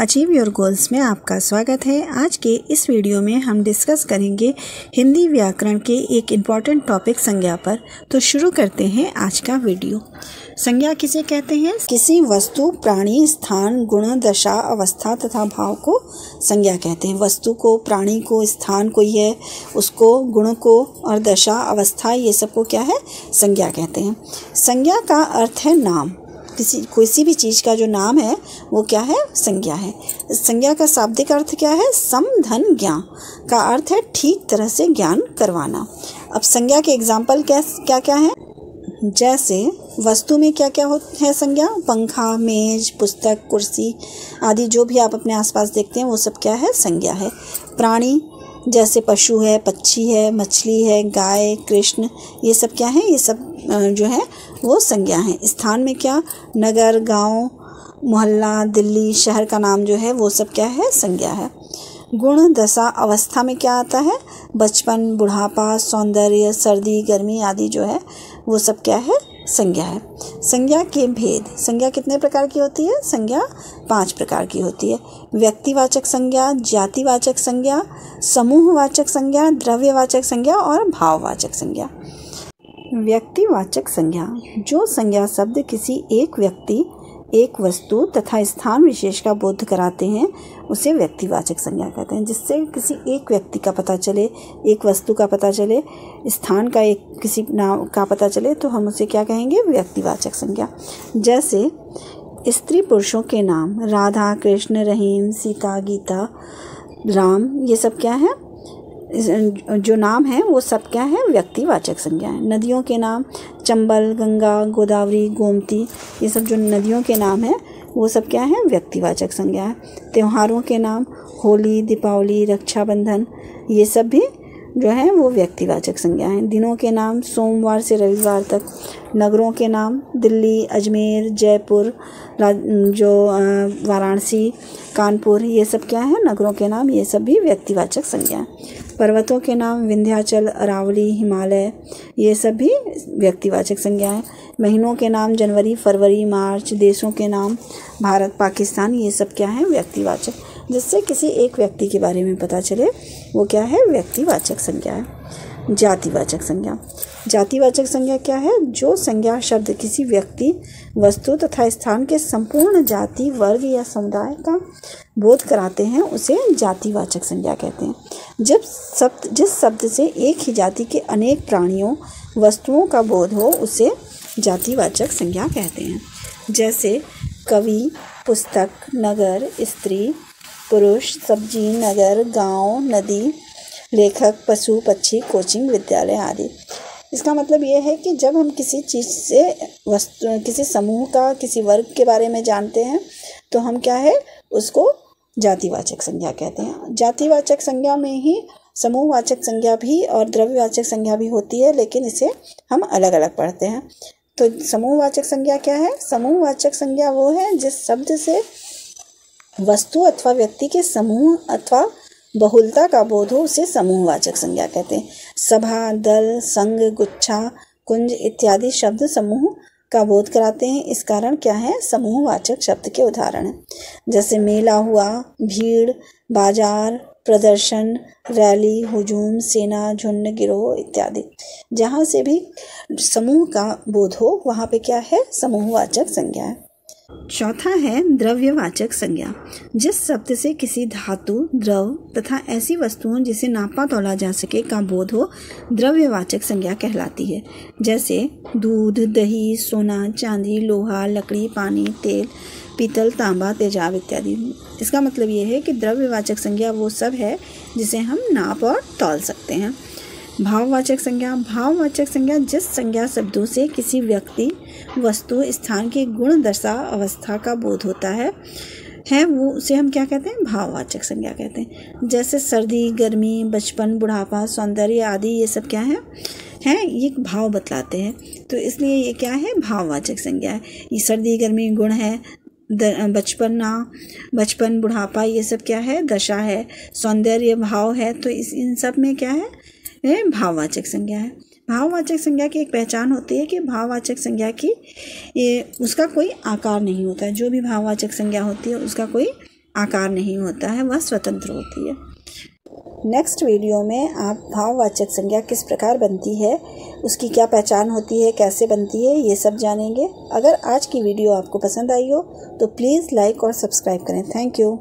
Achieve your goals में आपका स्वागत है। आज के इस वीडियो में हम डिस्कस करेंगे हिंदी व्याकरण के एक इम्पॉर्टेंट टॉपिक संज्ञा पर। तो शुरू करते हैं आज का वीडियो। संज्ञा किसे कहते हैं? किसी वस्तु, प्राणी, स्थान, गुण, दशा, अवस्था तथा भाव को संज्ञा कहते हैं। वस्तु को, प्राणी को, स्थान को है उसको, गुण को और दशा, अवस्था, ये सबको क्या है? संज्ञा कहते हैं। संज्ञा का अर्थ है नाम। किसी भी चीज़ का जो नाम है वो क्या है? संज्ञा है। संज्ञा का शाब्दिक अर्थ क्या है? सम धन ज्ञान का अर्थ है ठीक तरह से ज्ञान करवाना। अब संज्ञा के एग्जाम्पल क्या क्या है? जैसे वस्तु में क्या क्या है संज्ञा? पंखा, मेज, पुस्तक, कुर्सी आदि जो भी आप अपने आसपास देखते हैं वो सब क्या है? संज्ञा है। प्राणी जैसे पशु है, पक्षी है, मछली है, गाय, कृष्ण, ये सब क्या है? ये सब जो है वो संज्ञा है। स्थान में क्या? नगर, गांव, मोहल्ला, दिल्ली, शहर का नाम जो है वो सब क्या है? संज्ञा है। गुण, दशा, अवस्था में क्या आता है? बचपन, बुढ़ापा, सौंदर्य, सर्दी, गर्मी आदि जो है वो सब क्या है? संज्ञा है। संज्ञा के भेद। संज्ञा कितने प्रकार की होती है? संज्ञा 5 प्रकार की होती है। व्यक्तिवाचक संज्ञा, जातिवाचक संज्ञा, समूहवाचक संज्ञा, द्रव्यवाचक संज्ञा और भाववाचक संज्ञा। व्यक्तिवाचक संज्ञा, जो संज्ञा शब्द किसी एक व्यक्ति, एक वस्तु तथा स्थान विशेष का बोध कराते हैं उसे व्यक्तिवाचक संज्ञा कहते हैं। जिससे किसी एक व्यक्ति का पता चले, एक वस्तु का पता चले, स्थान का एक किसी नाम का पता चले तो हम उसे क्या कहेंगे? व्यक्तिवाचक संज्ञा। जैसे स्त्री पुरुषों के नाम राधा, कृष्ण, रहीम, सीता, गीता, राम, ये सब क्या है? जो नाम है वो सब क्या है? व्यक्तिवाचक संज्ञा है। नदियों के नाम चंबल, गंगा, गोदावरी, गोमती, ये सब जो नदियों के नाम है वो सब क्या है? व्यक्तिवाचक संज्ञा है। त्योहारों के नाम होली, दीपावली, रक्षाबंधन, ये सब भी जो है वो व्यक्तिवाचक संज्ञा है। दिनों के नाम सोमवार से रविवार तक। नगरों के नाम दिल्ली, अजमेर, जयपुर, वाराणसी, कानपुर, ये सब क्या है? नगरों के नाम, ये सब भी व्यक्तिवाचक संज्ञा है। पर्वतों के नाम विंध्याचल, अरावली, हिमालय, ये सब भी व्यक्तिवाचक संज्ञा है। महीनों के नाम जनवरी, फरवरी, मार्च। देशों के नाम भारत, पाकिस्तान, ये सब क्या है? व्यक्तिवाचक। जिससे किसी एक व्यक्ति के बारे में पता चले वो क्या है? व्यक्तिवाचक संज्ञा है। जातिवाचक संज्ञा। जातिवाचक संज्ञा क्या है? जो संज्ञा शब्द किसी व्यक्ति, वस्तु तथा स्थान के संपूर्ण जाति, वर्ग या समुदाय का बोध कराते हैं उसे जातिवाचक संज्ञा कहते हैं। जिस शब्द से एक ही जाति के अनेक प्राणियों, वस्तुओं का बोध हो उसे जातिवाचक संज्ञा कहते हैं। जैसे कवि, पुस्तक, नगर, स्त्री, पुरुष, सब्जी, नगर, गांव, नदी, लेखक, पशु, पक्षी, कोचिंग, विद्यालय आदि। इसका मतलब ये है कि जब हम किसी चीज़ से, वस्तु, किसी समूह का, किसी वर्ग के बारे में जानते हैं तो हम क्या है? उसको जातिवाचक संज्ञा कहते हैं। जातिवाचक संज्ञा में ही समूहवाचक संज्ञा भी और द्रव्यवाचक संज्ञा भी होती है, लेकिन इसे हम अलग अलग पढ़ते हैं। तो समूहवाचक संज्ञा क्या है? समूहवाचक संज्ञा वो है जिस शब्द से वस्तु अथवा व्यक्ति के समूह अथवा बहुलता का बोध हो उसे समूहवाचक संज्ञा कहते हैं। सभा, दल, संघ, गुच्छा, कुंज इत्यादि शब्द समूह का बोध कराते हैं। इस कारण क्या है? समूहवाचक शब्द के उदाहरण हैं। जैसे मेला हुआ, भीड़, बाजार, प्रदर्शन, रैली, हुजूम, सेना, झुंड, गिरोह इत्यादि। जहाँ से भी समूह का बोध हो वहाँ पे क्या है? समूहवाचक संज्ञा है। चौथा है द्रव्यवाचक संज्ञा। जिस शब्द से किसी धातु, द्रव तथा ऐसी वस्तुओं जिसे नापा तोला जा सके का बोध हो द्रव्यवाचक संज्ञा कहलाती है। जैसे दूध, दही, सोना, चांदी, लोहा, लकड़ी, पानी, तेल, पीतल, तांबा, तेजाब इत्यादि। इसका मतलब ये है कि द्रव्यवाचक संज्ञा वो सब है जिसे हम नाप और तौल सकते हैं। भाववाचक संज्ञा। भाववाचक संज्ञा जिस संज्ञा शब्दों से किसी व्यक्ति, वस्तु, स्थान के गुण, दशा, अवस्था का बोध होता है वो उसे हम क्या कहते हैं? भाववाचक संज्ञा कहते हैं। जैसे सर्दी, गर्मी, बचपन, बुढ़ापा, सौंदर्य आदि, ये सब क्या है? ये भाव बतलाते हैं, तो इसलिए ये क्या है? भाववाचक संज्ञा है। ये सर्दी, गर्मी गुण है, बचपन, बुढ़ापा, ये सब क्या है? दशा है। सौंदर्य भाव है, तो इन सब में क्या है? भाववाचक संज्ञा है। भाववाचक संज्ञा की एक पहचान होती है कि भाववाचक संज्ञा की उसका कोई आकार नहीं होता है। जो भी भाववाचक संज्ञा होती है उसका कोई आकार नहीं होता है, वह स्वतंत्र होती है। नेक्स्ट वीडियो में आप भाववाचक संज्ञा किस प्रकार बनती है, उसकी क्या पहचान होती है, कैसे बनती है, ये सब जानेंगे। अगर आज की वीडियो आपको पसंद आई हो तो प्लीज़ लाइक और सब्सक्राइब करें। Thank you.